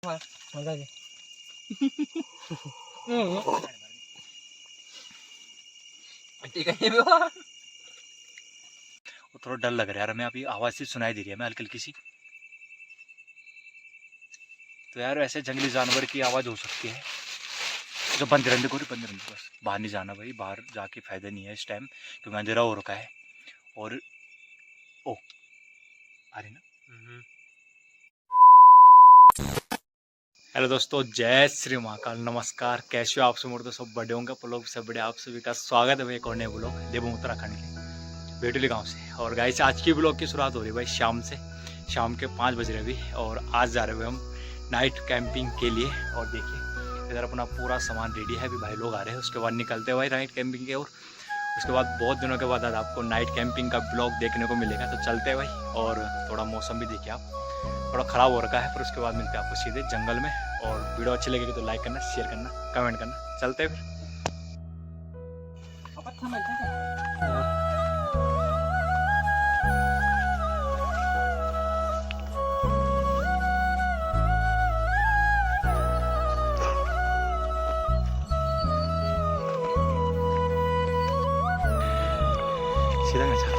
थोड़ा डर लग रहा है यार, हमें अभी आवाज सी सुनाई दे रही है, मैं हल्की हल्की सी। तो यार ऐसे जंगली जानवर की आवाज हो सकती है। जो बंद रहने को, बंद रहने, बस बाहर नहीं जाना भाई, बाहर जाके फायदा नहीं है इस टाइम, क्योंकि अंधेरा हो रखा है। और ओ आ रही ना। हेलो दोस्तों, जय श्री महाकाल, नमस्कार। कैसे हो आप सब? तो सब बड़े होंगे, लोग सब बड़े। आप सभी का स्वागत है भाई एक और नए ब्लॉग देवभूमि उत्तराखंड के बेटुली गांव से। और गाइस आज की ब्लॉग की शुरुआत हो रही है भाई शाम से। शाम के 5 बज रहे अभी, और आज जा रहे हैं हम नाइट कैंपिंग के लिए। और देखिए इधर अपना पूरा सामान रेडी है, अभी भाई लोग आ रहे हैं, उसके बाद निकलते हैं भाई नाइट कैंपिंग के। और उसके बाद बहुत दिनों के बाद आज आपको नाइट कैंपिंग का ब्लॉग देखने को मिलेगा, तो चलते हैं भाई। और थोड़ा मौसम भी देखिए आप, थोड़ा ख़राब हो रखा है, पर उसके बाद मिलते हैं आपको सीधे जंगल में। और वीडियो अच्छी लगेगी तो लाइक करना, शेयर करना, कमेंट करना। चलते हैं फिर। सीधा मैं चल।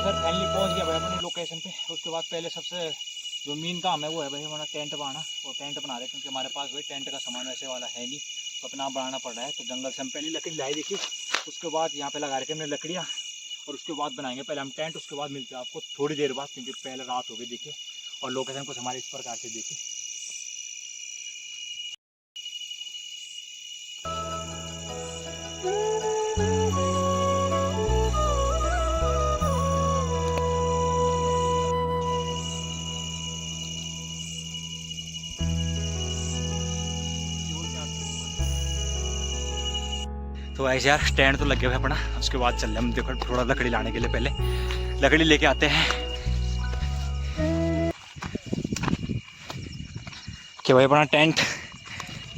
सर फाइनली पहुंच गया भाई अपनी लोकेशन पे। उसके बाद पहले सबसे जो मेन काम है वो है भाई हमारा टेंट बनाना। और टेंट बना रहे हैं क्योंकि हमारे पास भाई टेंट का सामान वैसे वाला है नहीं, तो अपना बनाना पड़ रहा है। तो जंगल से हम पहले लकड़ी लाई देखिए, उसके बाद यहाँ पे लगा रखे हमने लकड़ियाँ, और उसके बाद बनाएंगे पहले हम टेंट। उसके बाद मिलते हैं आपको थोड़ी देर बाद, क्योंकि पहले रात हो गई देखिए। और लोकेशन कुछ हमारे इस प्रकार से देखिए। तो ऐसे यार स्टैंड तो लगे हुए अपना। उसके बाद चल रहे हम, देखो थोड़ा लकड़ी लाने के लिए पहले लकड़ी लेके आते हैं कि भाई अपना टेंट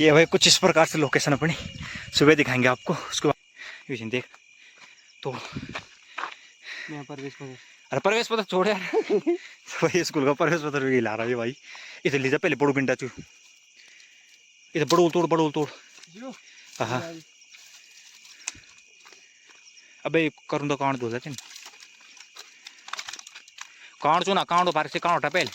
ये भाई कुछ इस प्रकार से लोकेशन अपनी सुबह दिखाएंगे आपको। उसके बाद देख तो अरे प्रवेश पत्र छोड़ यार तो भाई स्कूल का प्रवेश पत्र भी ला रहा है भाई। इसे लीजा पहले बड़ू पिंडा चू, इसे बड़ू तोड़। हाँ अबे करूँ तो कांड दो सचिन, कांड चो ना कांड बाहर से कांड उठा पहले।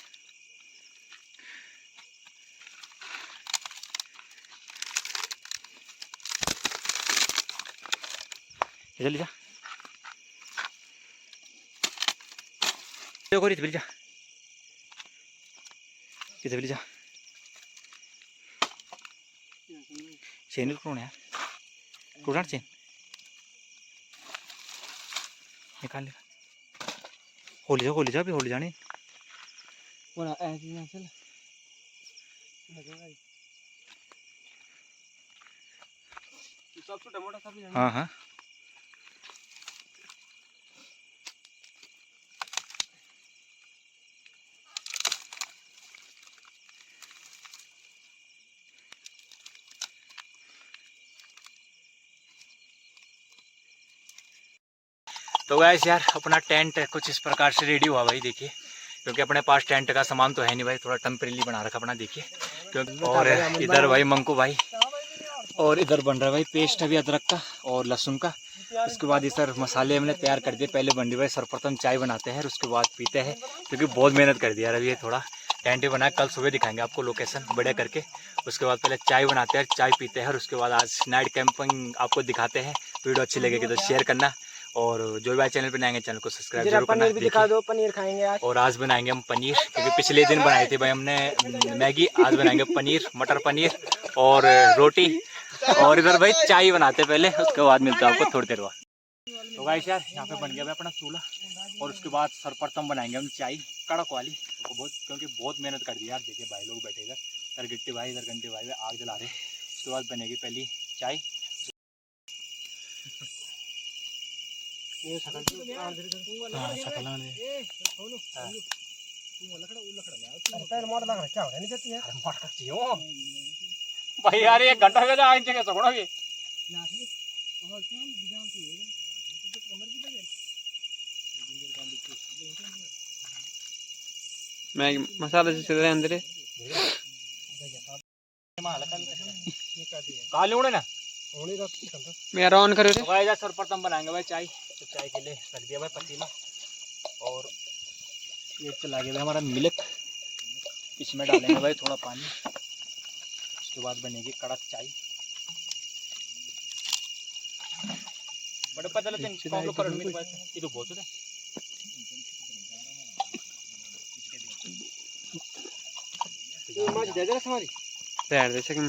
जल्दी जा देखो रीत जा, इधर जा चेन कौन यार, टूटा चेन निकाल ले। होली जा भी होली जाने हाँ हाँ। तो गाइस यार अपना टेंट कुछ इस प्रकार से रेडी हुआ भाई देखिए, क्योंकि अपने पास टेंट का सामान तो है नहीं भाई, थोड़ा टेम्परेरी बना रखा अपना देखिए क्योंकि। और इधर भाई मंकू भाई, और इधर बन रहा है भाई पेस्ट अभी अदरक का और लहसुन का। उसके बाद इधर मसाले हमने तैयार कर दिए पहले। बंडी भाई सर्वप्रथम चाय बनाते हैं और उसके बाद पीते हैं, क्योंकि बहुत मेहनत कर दिया यार। अभी ये थोड़ा टेंट बनाया, कल सुबह दिखाएंगे आपको लोकेशन बढ़िया करके। उसके बाद पहले चाय बनाते हैं, चाय पीते हैं, और उसके बाद आज नाइट कैंपिंग आपको दिखाते हैं। वीडियो अच्छी लगेगी तो शेयर करना, और जो भी भाई चैनल पे नए चैनल को सब्सक्राइब जरूर करना। पनीर भी दिखा दो, पनीर खाएंगे आज। और आज बनाएंगे हम पनीर, क्योंकि पिछले दिन बनाई थी भाई हमने मैगी। आज बनाएंगे पनीर, मटर पनीर और रोटी। और इधर भाई चाय बनाते पहले, उसके बाद मिलता है आपको थोड़ी देर बाद। तो गाइस यार यहाँ पे बन गया भाई अपना चूल्हा, और उसके बाद सर्वप्रथम बनाएंगे हम चाय कड़क वाली। तो बहुत क्योंकि बहुत मेहनत कर दी यार। देखिए भाई लोग बैठे इधर गिट्टी भाई, इधर घंटे भाई आग जला रहे। उसके बाद बनेगी पहली चाय। भाई यार 1 घंटा हो गया आइन के सगुणा भी मैं मसाला से चले अंदर काले उड़े ना मेरा ऑन करो रे भाई सर्वप्रथम बनाएंगे भाई चाय। तो चाय के लिए रख दिया भाई पतीला और ये चला गया भाई हमारा मिल्क। इसमें डालेंगे भाई थोड़ा पानी, उसके बाद बनेगी कड़क चाय। बड़े पता लगते कौन पर मिल पाए ये तो बहुत है। मां दे दे हमारी तैयार दे सके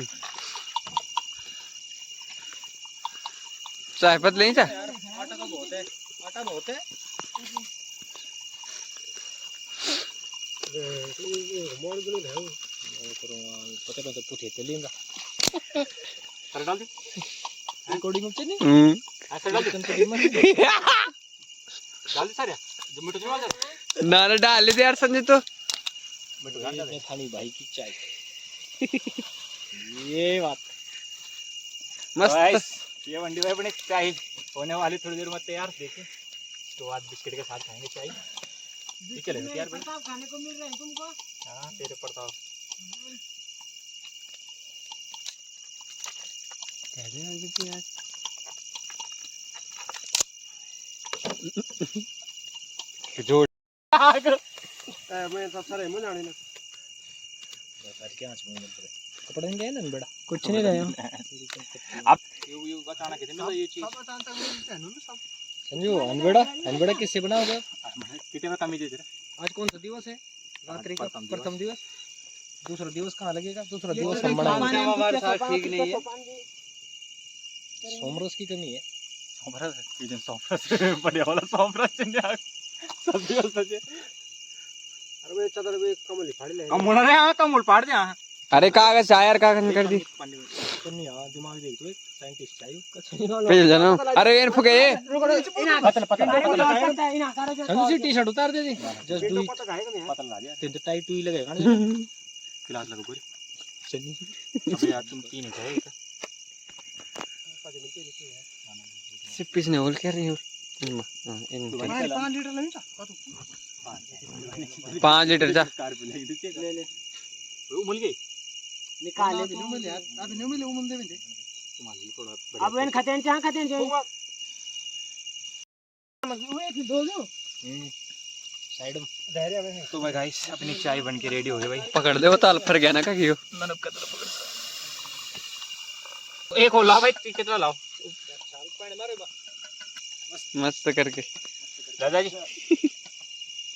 चाय पत्ती नहीं चाय आटा का बहुत है, आटा बहुत है। मोड़ गलो है पता नहीं पुथे चलेगा सर डाल दे रिकॉर्डिंग में नहीं ऐसे डाल दे डाल दे सारे जो मिठू डाल दे ना ना डाल दे यार संजय तो मिठू डाल दे थानी भाई की चाय ये बात मस्त। ये वंडी भाई अपने चाय होने वाली थोड़ी देर में तैयार देखें तो बाद बिस्किट के साथ खाएंगे चाय। ठीक है यार भाई खाने को मिल रहा है तुमको। हाँ तेरे प्रताप जोड़ मैं तो सारे मुंह जाने ना क्या कपड़े नहीं गए ना बेटा कुछ नहीं रहे आप ये बताना कितने ये चीज संजू अनबड़ा किससे बनाओगे कितने में कमी दे दे। आज कौन सा दिवस है? रात्रि का प्रथम दिवस। दूसरा दिवस कहाँ लगेगा? दूसरा दिवस हम बनाएंगे। ठीक नहीं है सोमरस की कमी है। सोमरस बढ़िया वाला सोमरस सब दिवस बचे। अरे वे चदर वे कमल फाड़ ले कम होना रे। हां कमल फाड़ दे। अरे कागज चाय कागज कर दी तो नहीं हां दिमाग देख तो एक साइंटिस्ट चाहिए भेज देना। अरे ये फुके ये संजू टी-शर्ट उतार दे दी जस्ट डू पता लगा दिया तीन टाइट हुई लगेगा ना क्लास लगो पूरी चलिए। अबे यार तुम तीन है सिप्पीस ने होल कर रही हो 5 लीटर लेनी था 5 लीटर जा ले ले वो मिल गई निकाल ले न्यू मिल यार अभी न्यू मिले वो मुंदे में दे तुम्हारे थोड़ा अब इन खाते हैं खाते हैं हुए थी दो लो साइड में धैर्य में। तो भाई गाइस अपनी चाय बन के रेडी हो गई भाई। पकड़ दे वो ताल फर गया ना का कियो ननब का तरफ पकड़ एक हो ला भाई कितना लाओ चाल पानी मारो बा मस्त करके दादाजी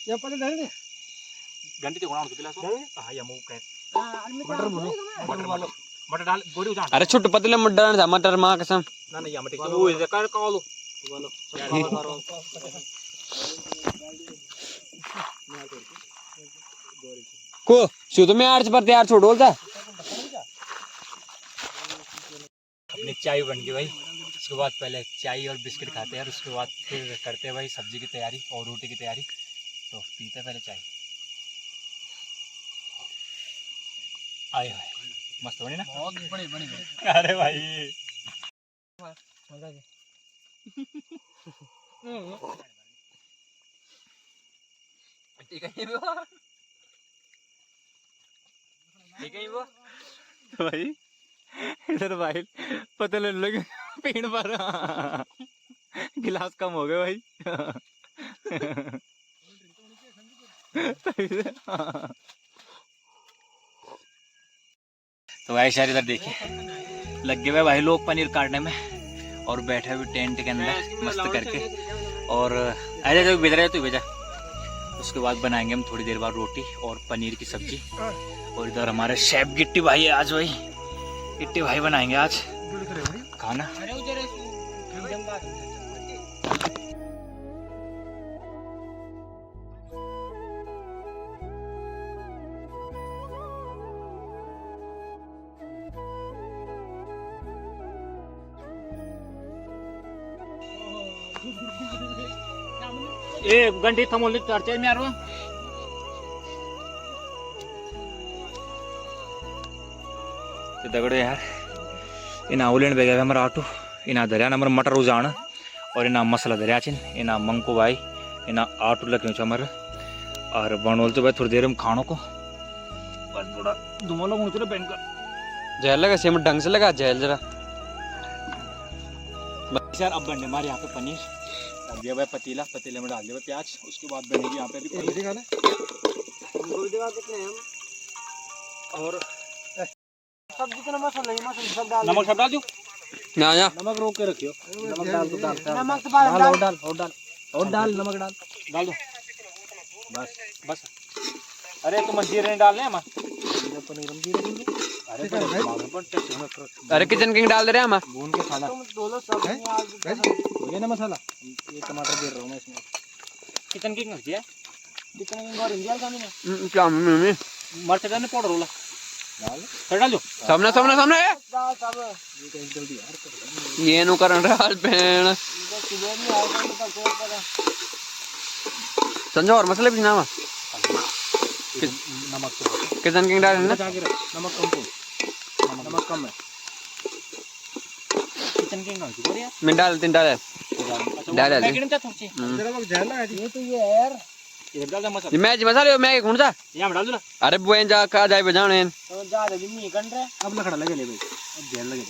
ये पकड़ दे दे घंटी तो कोना तो गिलास हां या मुंह का मटर बोलो मटर डाल गोड़ी उतार। अरे छोटे पतले मत डाल जा मटर मां कसम ना नहीं या मटर वो इधर कर कालो बोलो को शो तो मैं आर्च पर तैयार छोड़ बोलता। अपनी चाय बन गई भाई। उसके बाद पहले चाय और बिस्किट खाते हैं और उसके बाद फिर करते हैं भाई सब्जी की तैयारी और रोटी की तैयारी। तो पीते पहले चाय। आए हाय मस्त बनी ना बहुत बड़ी अरे भाई ठीक है वो तो भाई इधर भाई पता नहीं लगे पेड़ पर गिलास कम हो गए भाई तो भाई शायद इधर देखिए लग गए भाई लोग पनीर काटने में और बैठे हुए टेंट के अंदर मस्त करके। और ऐसा जो भेज रहे तो भेजा। उसके बाद बनाएंगे हम थोड़ी देर बाद रोटी और पनीर की सब्जी। और इधर हमारे शेफ गिट्टी भाई है आज भाई। गिट्टी भाई बनाएंगे आज खाना। ए घंटी थांबवली चर्चा मी आरो ते दगड़े यार इना उलेन बेगा हमारा ऑटो इना दरिया नंबर मटर उजाण और इना मसला दरिया चिन इना मंको भाई इना ऑटो लगे चमर और बनोल तो भाई थोड़ी देर में खानों को बस थोड़ा धुआं लोग उतरे पहन कर जेल लगा सेम ढंग से लगा जेल जरा यार। अब बनने हमारे यहाँ पे पनीर डाल दिया भाई पतीला, पतीले में डाल दिया प्याज, उसके बाद बनेगी यहाँ पे भी पनीर दिखाना और सब जितना मसाला है मसाला सब डाल नमक सब डाल दूँ। ना ना नमक रोक के रखियो, नमक डाल दो, नमक तो बाद डाल डाल नमक डाल दो बस बस। अरे तुम जीरे नहीं डालने हम पनीर हम जीरे अरे अरे किचन किंग डाल दे रहे हैं हम भून के खाना तुम दोनों सब हो गया ना मसाला। ये टमाटर गिर रहा हूँ मैं इसमें किचन किंग कर दिया कितना इंगोर इंडिया का नहीं क्या मम्मी मर्च डालने पाउडर वाला डाल दो सामने सामने सामने डाल सब जल्दी यार ये नु करन रहा पेन सुबह में आएगा तो कोई करा संजो और मसाले भी ना नमक तो किचन किंग डाल ना नमक कम नमक कम है किचन किंग का क्यों यार मैं डाल तीन डाल डाल मैं कितने चाहता हूं जरा वक्त ध्यान लगा ये तो ये है यार इधर डाल दे मसाला ये मैच मसाले मैं कौन सा यहां डाल दो। अरे बुएन जा का जाए बजाने तो जा रही नहीं कर रहे अब लखड़ा लगे ले भाई अब ध्यान लगे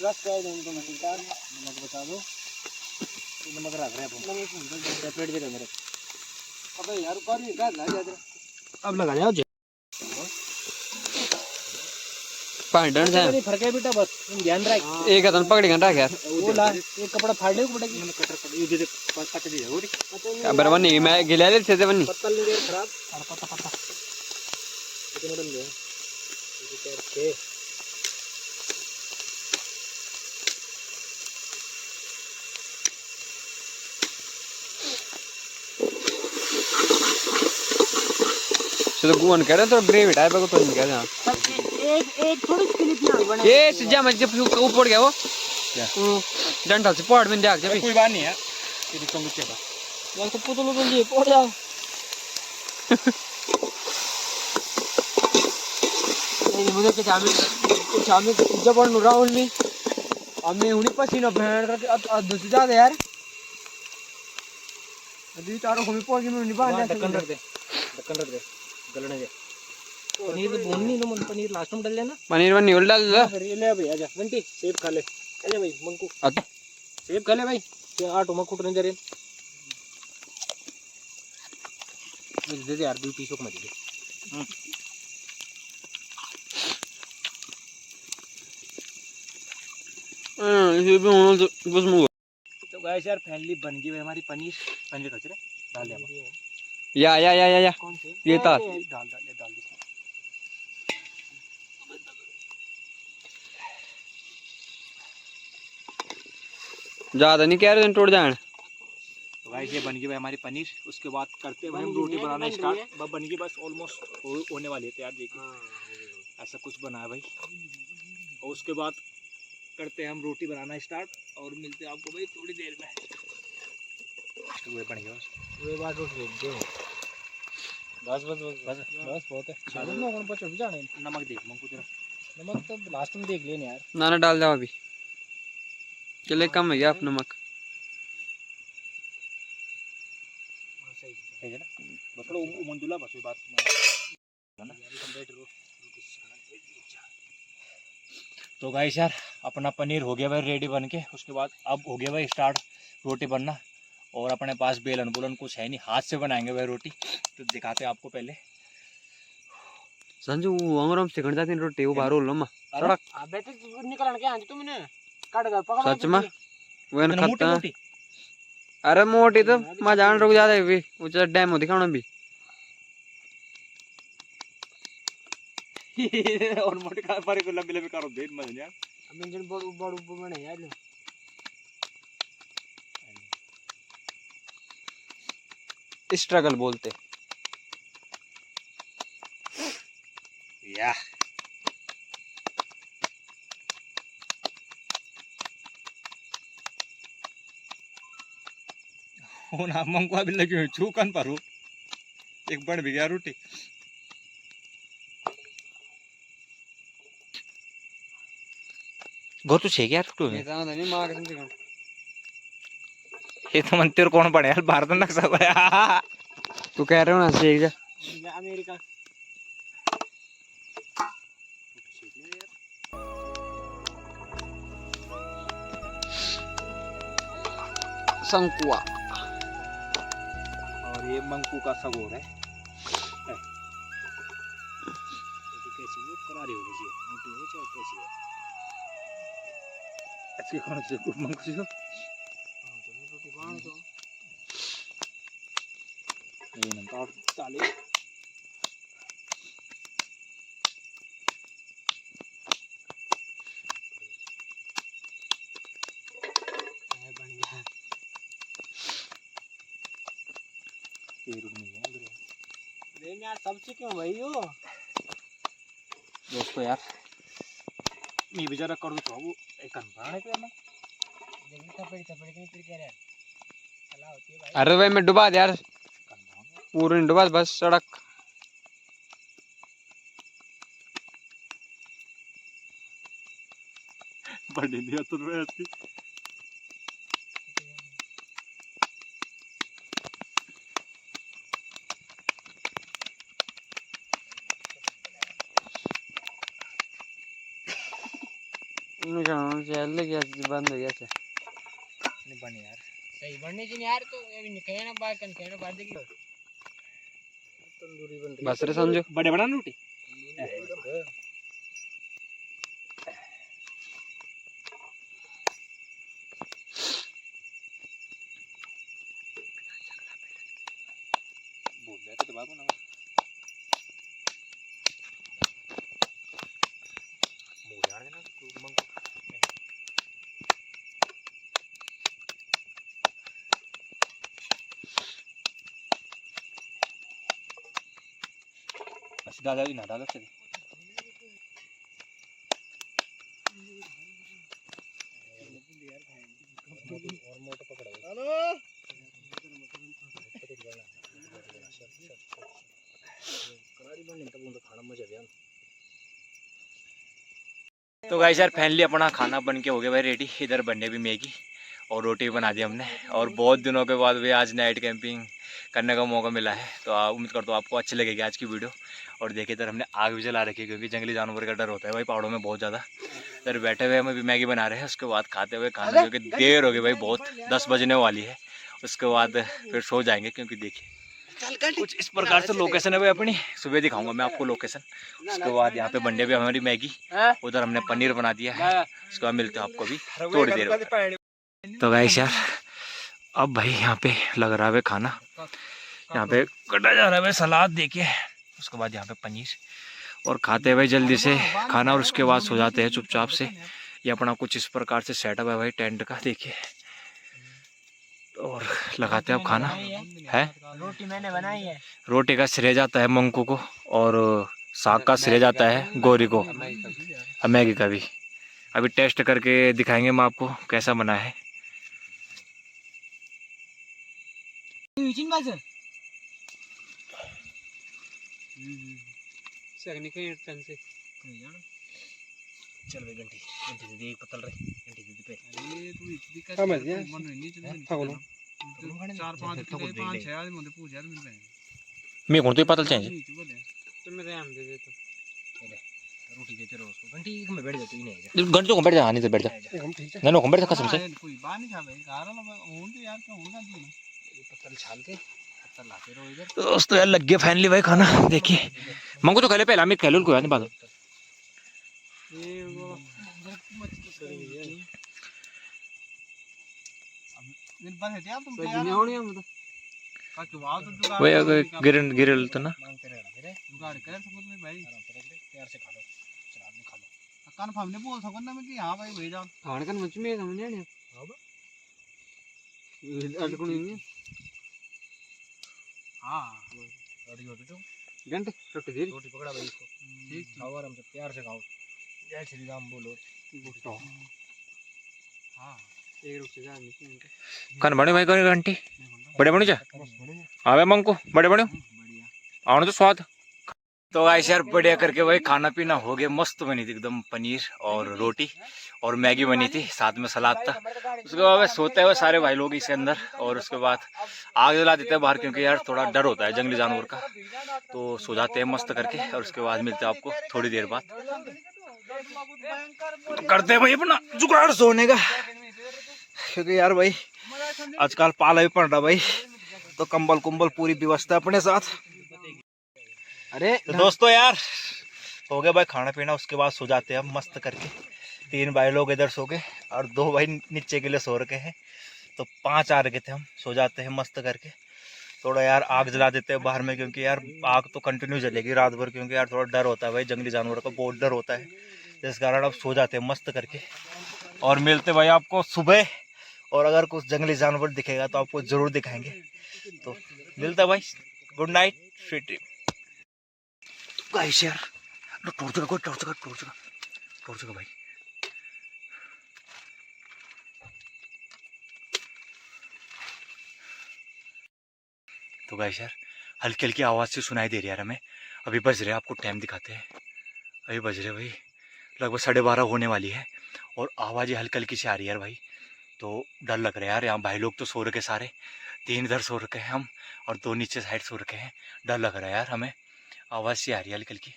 रस कर दो तो मसाला डाल नमक बता दो नमक रख रहे हैं अपन सेपरेट दे दो मेरे अबे यार कर ये डाल जा जरा अब लगा जाओ पानी डन से नहीं फर्क है बेटा बस तुम ध्यान रख एक हाथ पकड़ के रख यार वो ला ये कपड़ा फाड़ने को पड़ेगी मैंने कटर कर ये दे कट दे हो रे बराबर नहीं मैं गिला ले से बनी पत्तल नहीं दे खराब और पता कितने डल गए के तो गुवन कह रहे तो ग्रेवी टाइप को तो नहीं कह रहे एक थोड़ी क्लिप ना बने ये सिजा मत जब ऊपर गया वो क्या डंडा से पॉट में देख जब कोई बात नहीं है ये तो मुझे बस यार तो पुतलो को ये पड़ जाओ नहीं मुझे के चामी जब और राउंड में हमें उन्हीं पसीना भैंड करके अब दूसरी जा दे यार अभी चारों को भी पड़ गई मैं नहीं बांध ढक्कन रख दे गलने दे पनीर तो भूननी तो पनीर लास्ट में डाल लेना पनीर वन निवल डाल ला फिर ये ले भाई आजा बंटी सेब खा ले आजा भाई मंकू अच्छा सेब खा ले भाई ये आटो में कुटने दे रहे दे दे यार 2 पीसों को मत दे ये भी होना तो बस मुंह तो गाइस यार फाइनली बन गई हमारी पनीर कचरे डाल दे हम या कौन से ये था डाल दे ज्यादा नहीं कह रहे टूट जाए तो गाइस ये बन गई हमारी पनीर। उसके बाद करते हुए हम रोटी बनाना स्टार्ट बन गई बस ऑलमोस्ट होने वाली है तैयार। देखिए ऐसा कुछ बना है भाई और उसके बाद करते हैं हम रोटी बनाना स्टार्ट और मिलते हैं आपको भाई थोड़ी देर में। वो बन गया वे बात रोटी दे बस बहुत है। चलो ना कौन पचड़ जाने नमक देख मंकू तेरा नमक तो लास्ट में देख लेने यार नाना डाल जाओ अभी चले कम है गया आप नमक है ना बस थोड़ा मंदुला बस बात है ना। तो गाइस यार अपना पनीर हो गया भाई रेडी बन के। उसके बाद अब हो गया भाई स्टार्ट रोटी बनना और अपने पास बेलन बुलन कुछ है नहीं, हाथ से बनाएंगे भाई रोटी। तो दिखाते हैं आपको पहले। संजू अंगरम से खंड जाती रोटी वो बारो लम्मा सड़क अबे तो निकलण के आंजी तुमने काट गया पकड़ सच में वो न मोटी खत्ता रोटी अरे मोटी तो मैं जान रुक जाता है भी ऊंचा डैम हो दिखाना भी और मोटी का पर को लंबी लंबी करो देर मत यार। अब इंजन बड़ बड़ बने यार स्ट्रगल बोलते या हो ना मंगवा भी लगी हुई छूकन पर हूँ एक बन भी गया रोटी गो तो छे यार तू ये तो नहीं मां कसम से कहूं ये तो मंदिर कौन पड़े यार भारत में नक्शा गया तू कह रहे हो ना सीख जा अमेरिका संकुआ और ये मंकू का सगोर है करारी हो रही है मोटी हो चाहे कैसी है अच्छी कौन से मंकू जो रोटी बांध दो ये ना काट चाले बन गया ये रुक नहीं है अरे यार सबसे क्यों भाई हो दोस्तों यार मैं बेचारा करूँ तो वो एक अनबाने पे ना देखिए थपड़ी थपड़ी के फिर कह रहा है चला होती है भाई अरे भाई मैं डुबा दे यार पूरी नहीं डुबा बस सड़क बड़ी लिया तो रहती चल गया बंद हो गया नहीं बने यार सही बनने चाहिए यार तो ये भी नहीं कहना बात कन कहना बात देखिए तंदूरी बन रही बस रे समझो बड़े बड़ा रोटी बोल रहे तो बात ना मुंह यार देना तू मंगो दादा भी ना डालो चले और मोटा पकड़ा हेलो करारी बन तब उनका खाना मजा गया तो गाइस यार फाइनली अपना खाना बन के हो गया भाई रेडी इधर बनने भी मैगी और रोटी बना दी हमने और बहुत दिनों के बाद भी आज नाइट कैंपिंग करने का मौका मिला है तो उम्मीद करता हूँ आपको अच्छी लगेगी आज की वीडियो और देखिए इधर हमने आग भी जला रखी है क्योंकि जंगली जानवर का डर होता है भाई पहाड़ों में बहुत ज़्यादा इधर बैठे हुए हम अभी मैगी बना रहे हैं उसके बाद खाते हुए खाना क्योंकि देर हो गई भाई बहुत 10 बजने वाली है उसके बाद फिर सो जाएंगे क्योंकि देखिए कुछ इस प्रकार से लोकेशन है भाई अपनी सुबह दिखाऊंगा मैं आपको लोकेशन उसके बाद यहाँ पे बंडे भी हमारी मैगी उधर हमने पनीर बना दिया है उसके बाद मिलते हैं आपको भी थोड़ी देर तो गाइस यार अब भाई यहाँ पे लग रहा है खाना यहाँ पे कटा जा रहा है भाई सलाद देखिए उसके बाद यहाँ पे पनीर और खाते हैं भाई जल्दी से खाना और उसके बाद सो जाते हैं चुपचाप से ये अपना कुछ इस प्रकार से सेटअप है भाई टेंट का देखिए और लगाते हैं अब खाना है रोटी मैंने बनाई है रोटी का श्रेय जाता है मंकू को और साग का श्रेय जाता है गौरी को मैगी का भी अभी टेस्ट करके दिखाएंगे हम आपको कैसा बना है चल भाई घंटी घंटी दे एक पतल रहे घंटी दे पे समझ गया पागल चार पांच पांच छह आदमी पूछ यार मिल रहे मैं कौन तो पतल चाहिए तुम मेरे हम दे दे तो रोटी देते रहो उसको घंटी में बैठ जा तू ही नहीं घंटी तो बैठ जा नहीं तो बैठ जा ना नो बैठ जा कसम से कोई बात नहीं खा भाई गारा होन तो यार क्या होगा तू ये पत्थर छाल के पत्थर लाते रहो इधर तो दोस्तों यार लग गया फाइनली भाई खाना देखिए मंगो तो खले पहला मैं खेलूं कोई नहीं बात ये वो दिन भर है क्या तुम तैयार होनी हम तो का क्यों आओ तो जुगाड़ वो अगर गिरल तो ना मांगते रहना रे जुगाड़ कर सको में भाई तैयार से खा लो चला में खा लो कंफर्म नहीं बोल सको ना मैं कि हां भाई भेज जाओ खाने का मुझ में समझ नहीं हां बा अटकू नहीं हां रेडी हो तो घंटे रोटी दे रोटी पकड़ा भाई इसको ठीक खाओ आराम से प्यार से खाओ जय श्री राम बोलो हां कन बने भाई कौन घंटी बड़े बने जा आवे मंको बड़े बने आने तो स्वाद। तो गाइस यार बढ़िया करके भाई खाना पीना हो गया, मस्त बनी थी एकदम, पनीर और रोटी और मैगी बनी थी, साथ में सलाद था। उसके बाद सोते हुए सारे भाई लोग इसके अंदर, और उसके बाद आग जला देते हैं बाहर, क्योंकि यार थोड़ा डर होता है जंगली जानवर का, तो सो जाते हैं मस्त करके। और उसके बाद मिलते हैं आपको थोड़ी देर बाद, तो करते हैं भाई अपना जुगाड़ सोने का, क्योंकि यार भाई आजकल पाला भी पड़ रहा भाई, तो कंबल कुंबल पूरी व्यवस्था अपने साथ। अरे तो दोस्तों यार हो गया भाई खाना पीना, उसके बाद सो जाते हैं हम मस्त करके। 3 भाई लोग इधर सो गए और 2 भाई नीचे के लिए सो रखे हैं, तो 5 आ रखे थे हम। सो जाते हैं मस्त करके, थोड़ा यार आग जला देते हैं बाहर में, क्योंकि यार आग तो कंटिन्यू जलेगी रात भर, क्योंकि यार थोड़ा डर होता है भाई, जंगली जानवर का बहुत डर होता है, जिस कारण अब सो जाते हैं मस्त करके। और मिलते भाई आपको सुबह, और अगर कुछ जंगली जानवर दिखेगा तो आपको जरूर दिखाएंगे। तो मिलता भाई, good night, sweet dream. Guys यार टॉर्च का भाई, तो गाइस यार हल्की हल्की आवाज़ से सुनाई दे रही है यार हमें। अभी बज रहे, आपको टाइम दिखाते हैं, अभी बज रहे भाई लगभग 12:30 होने वाली है, और आवाज़ें हल्की हल्की से आ रही है यार भाई। तो डर लग रहा है यार, यहाँ भाई लोग तो सो रखे सारे, 3 इधर सो रखे हैं हम, और 2 नीचे साइड सो रखे हैं। डर लग रहा है यार हमें, आवाज़ से आ रही है हल्की हल्की।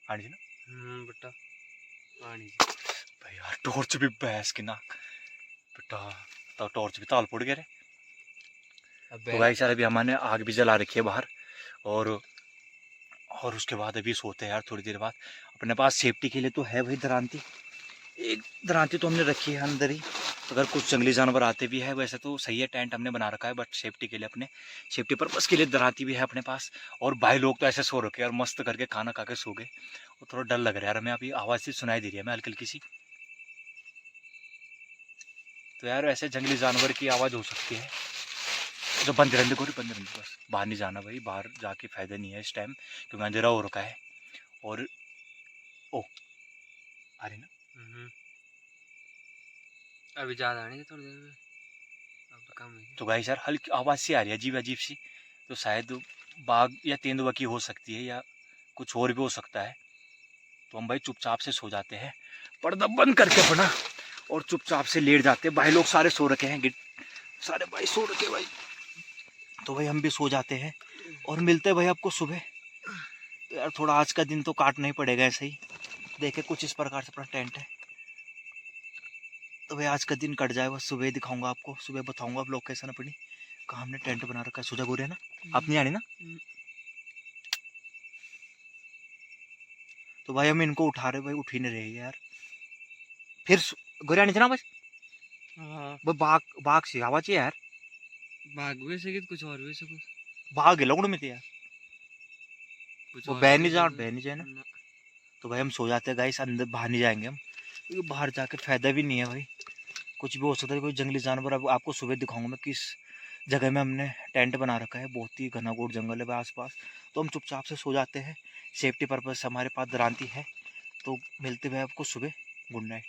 हाँ जी ना बेटा भाई यार टॉर्च भी भैंस की नाक बेटा, तो टॉर्च भी ताल पड़ गया रे। तो भाई यार अभी हमने आग भी जला रखी है बाहर, और उसके बाद अभी सोते हैं यार थोड़ी देर बाद। अपने पास सेफ्टी के लिए तो है भाई दरांती, एक दरांती तो हमने रखी है अंदर ही, अगर कुछ जंगली जानवर आते भी है। वैसे तो सही है, टेंट हमने बना रखा है, बट सेफ्टी के लिए, अपने सेफ्टी पर्पज़ के लिए दरांती भी है अपने पास। और भाई लोग तो ऐसे सो रखे और मस्त करके खाना खा के सो गए, और थोड़ा डर लग रहा है यार हमें। अभी आवाज़ से सुनाई दे रही है हमें हल्की हल्की सी, तो यार ऐसे जंगली जानवर की आवाज़ हो सकती है। जो बंद रहने को, बंद रहने, बस बाहर नहीं जाना भाई, बाहर जाके फ़ायदा नहीं है इस टाइम, क्योंकि अंधेरा हो रखा है। और ओ आ रही ना, अभी ज्यादा नहीं, थोड़ी देर में अब तो कम है। तो गाइस यार हल्की आवाज़ सी आ रही है, अजीब अजीब सी, तो शायद बाघ या तेंदुआ की हो सकती है, या कुछ और भी हो सकता है। तो हम भाई चुपचाप से सो जाते हैं, पर्दा बंद करके अपना, और चुपचाप से लेट जाते हैं। भाई लोग सारे सो रखे हैं, सारे भाई सो रखे भाई, तो भाई हम भी सो जाते हैं, और मिलते हैं भाई आपको सुबह। तो यार थोड़ा आज का दिन तो काटना ही पड़ेगा ऐसे ही, देखे कुछ इस प्रकार से अपना टेंट है, तो भाई आज का दिन कट जाए, बस सुबह दिखाऊंगा आपको, सुबह बताऊंगा आप लोकेशन अपनी, कहाँ हमने टेंट बना रखा है। सुजा गोरे है ना, आप नहीं आने ना, तो भाई हम इनको उठा रहे भाई, उठ ही नहीं रहे यार। फिर गोरे आने थे ना बस, वो बाघ सी आवाज है यार, भाग भी सके कुछ और भी सके, भाग लौड़ में थे यार, कुछ वो और बह भी नहीं जाए ना। तो भाई हम सो जाते हैं गाइस, अंदर बाहर नहीं जाएंगे हम, क्योंकि बाहर जाके फायदा भी नहीं है भाई, कुछ भी हो सकता है, कोई जंगली जानवर। अब आपको सुबह दिखाऊंगा मैं किस जगह में हमने टेंट बना रखा है, बहुत ही घना घोर जंगल है भाई आसपास। तो हम चुपचाप से सो जाते हैं, सेफ्टी पर्पज से हमारे पास दरांती है। तो मिलते हुए आपको सुबह, गुड नाइट।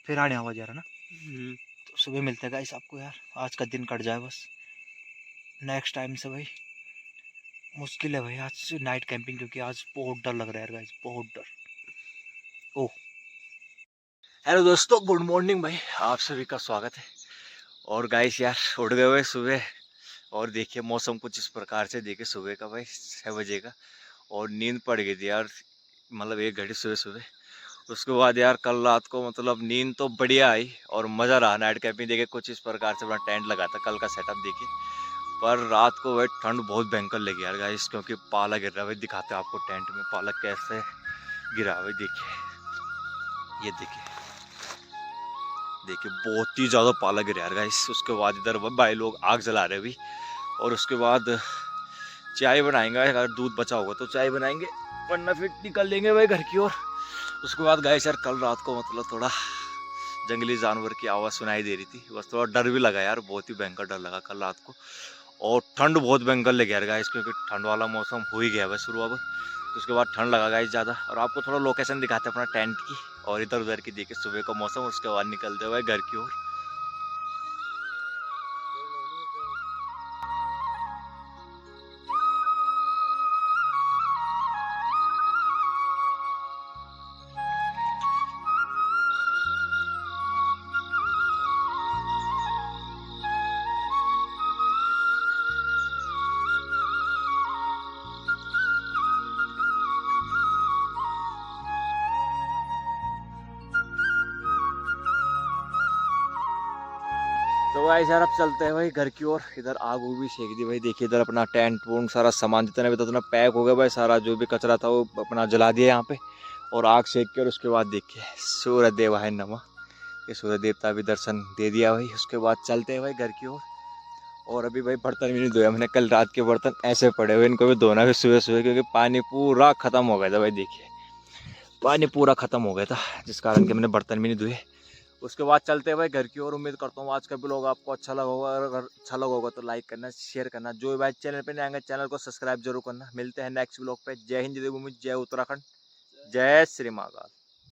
फिर आने आवाज आ रहा ना, तो सुबह मिलते हैं गाइस आपको यार, आज का दिन कट जाए बस, नेक्स्ट टाइम से भाई मुश्किल है भाई आज नाइट कैंपिंग, क्योंकि आज बहुत डर लग रहा है यार गाइस, बहुत डर। ओह हेलो दोस्तों, गुड मॉर्निंग भाई, आप सभी का स्वागत है। और गाइस यार उठ गए हुए सुबह, और देखिए मौसम कुछ इस प्रकार से, देखिए सुबह का भाई 6 बजे का, और नींद पड़ गई थी यार, मतलब 1 घंटे सुबह सुबह। उसके बाद यार कल रात को मतलब नींद तो बढ़िया आई, और मज़ा रहा नाइट कैंपिंग। देखिए कुछ इस प्रकार से अपना टेंट लगा था, कल का सेटअप देखिए। पर रात को भाई ठंड बहुत भयंकर लगी यार गाइस, क्योंकि पाला गिर रहा है भाई, दिखाते हैं आपको टेंट में पाला कैसे गिरा भाई। देखिए ये देखिए बहुत ही ज़्यादा पाला गिरा यार गाइस। उसके बाद इधर भाई लोग आग जला रहे अभी, और उसके बाद चाय बनाएंगे, अगर दूध बचा होगा तो चाय बनाएंगे, वरना फिर निकल लेंगे भाई घर की ओर। उसके बाद गाइस यार कल रात को मतलब थोड़ा जंगली जानवर की आवाज़ सुनाई दे रही थी, बस थोड़ा डर भी लगा यार, बहुत ही भयंकर डर लगा कल रात को। और ठंड बहुत भयंकर लगी यार गाइस, क्योंकि ठंड वाला मौसम हो ही गया है शुरू अब। उसके बाद ठंड लगा गाइस ज़्यादा। और आपको थोड़ा लोकेशन दिखाते हैं अपना टेंट की और इधर उधर की, देखिए सुबह का मौसम। उसके बाद निकलते हुए घर की ओर। तो गाइस यार अब चलते हैं भाई घर की ओर। इधर आग उग भी सेक दी भाई, देखिए इधर अपना टेंट वोंट सारा सामान जितना भी था उतना पैक हो गया भाई। सारा जो भी कचरा था वो अपना जला दिया यहाँ पे और आग सेक के। और उसके बाद देखिए सूर्य देवाय नमः, ये सूर्य देवता भी दर्शन दे दिया भाई। उसके बाद चलते हैं भाई घर की ओर। और अभी भाई बर्तन भी नहीं धोया मैंने, कल रात के बर्तन ऐसे पड़े हुए, इनको भी धोना भी सुबह सुबह, क्योंकि पानी पूरा खत्म हो गया था भाई। देखिए पानी पूरा खत्म हो गया था जिस कारण के मैंने बर्तन भी नहीं धोए। उसके बाद चलते हैं भाई घर की ओर। उम्मीद करता हूँ आज का ब्लॉग आपको अच्छा लगा होगा। अगर अच्छा लगा होगा तो लाइक करना, शेयर करना। जो भाई चैनल पे नहीं आएंगे चैनल को सब्सक्राइब जरूर करना। मिलते हैं नेक्स्ट ब्लॉग पे। जय हिंद, जय भूमि, जय उत्तराखंड, जय श्री महाकाल।